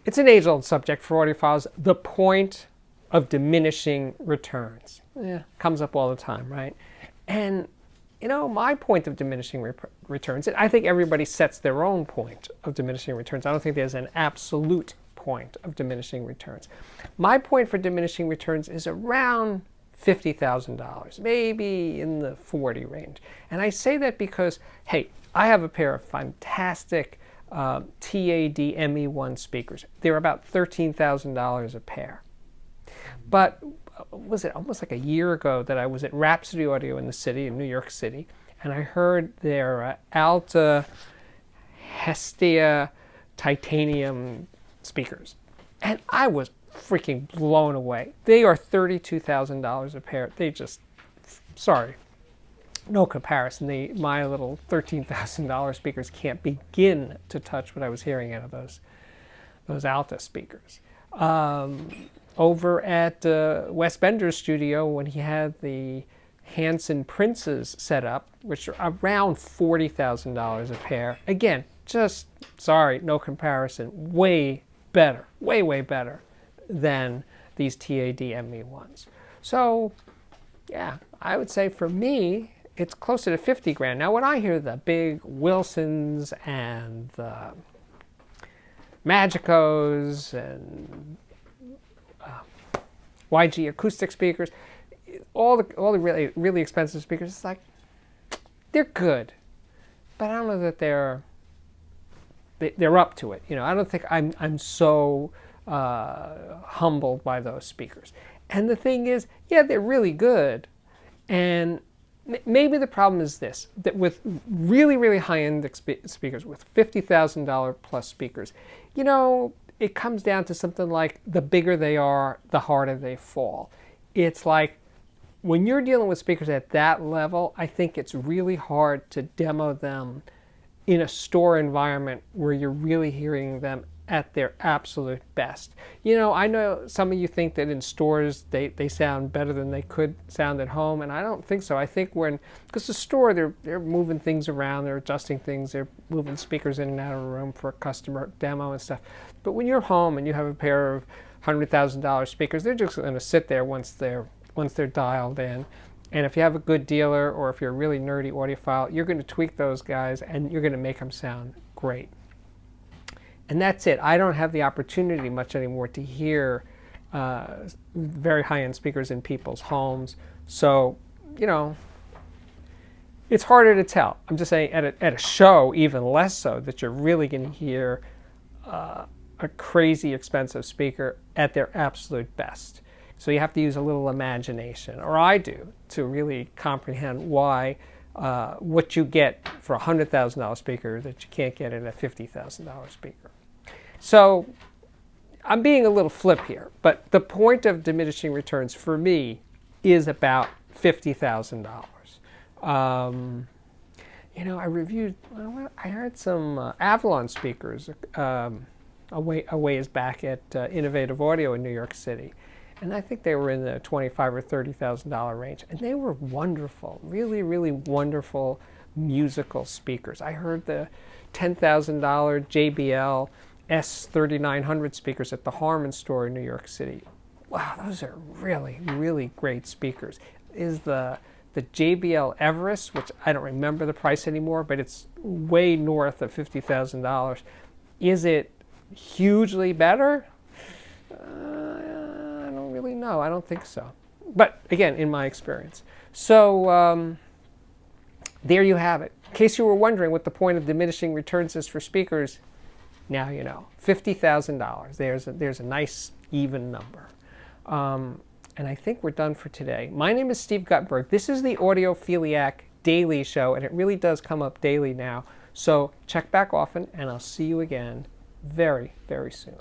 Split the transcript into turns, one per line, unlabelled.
It's an age-old subject for audiophiles. The point of diminishing returns. Comes up all the time, right? And, you know, my point of diminishing returns, I think everybody sets their own point of diminishing returns. I don't think there's an absolute point of diminishing returns. My point for diminishing returns is around $50,000, maybe in the 40 range. And I say that because, hey, I have a pair of fantastic TAD ME1 speakers. They're about $13,000 a pair. But was it almost like a year ago that I was at Rhapsody Audio in the city, in New York City, and I heard their Alta Hestia titanium speakers. And I was freaking blown away. They are $32,000 a pair. They just, sorry, no comparison. My little $13,000 speakers can't begin to touch what I was hearing out of those Alta speakers. Over at Wes Bender's studio, when he had the Hanson Princes set up, which are around $40,000 a pair. Again, just, sorry, no comparison. Way better, way better than these TAD ME1s. So, yeah, I would say for me, it's closer to 50 grand. Now, when I hear the big Wilsons and the Magicos and YG acoustic speakers, all the really expensive speakers, it's like, they're good, but I don't know that they're up to it. You know, I don't think I'm so humbled by those speakers. And the thing is, yeah, they're really good, and maybe the problem is this, that with really high-end speakers, with $50,000 plus speakers, you know, it comes down to something like the bigger they are, the harder they fall. It's like when you're dealing with speakers at that level, I think it's really hard to demo them in a store environment where you're really hearing them at their absolute best. You know, I know some of you think that in stores they sound better than they could sound at home, and I don't think so. I think because the store, they're moving things around, they're adjusting things, they're moving speakers in and out of a room for a customer demo and stuff. But when you're home and you have a pair of $100,000 speakers, they're just going to sit there once they're dialed in. And if you have a good dealer, or if you're a really nerdy audiophile, you're going to tweak those guys and you're going to make them sound great. And that's it. I don't have the opportunity much anymore to hear very high-end speakers in people's homes. So, you know, it's harder to tell. I'm just saying at a show, even less so, that you're really going to hear a crazy expensive speaker at their absolute best. So you have to use a little imagination, or I do, to really comprehend why what you get for a $100,000 speaker that you can't get in a $50,000 speaker. So I'm being a little flip here, but the point of diminishing returns for me is about $50,000. You know, I heard some Avalon speakers a ways back at Innovative Audio in New York City. And I think they were in the $25,000 or $30,000 range. And they were wonderful, really wonderful musical speakers. I heard the $10,000 JBL S3900 speakers at the Harman store in New York City. Wow, those are really great speakers. Is the JBL Everest, which I don't remember the price anymore, but it's way north of $50,000. Is it hugely better? I don't really know. I don't think so. But again, in my experience. So there you have it. In case you were wondering what the point of diminishing returns is for speakers, now you know. $50,000. There's a nice even number. And I think we're done for today. My name is Steve Guttenberg. This is the Audiophiliac Daily Show, and it really does come up daily now. So check back often, and I'll see you again very soon.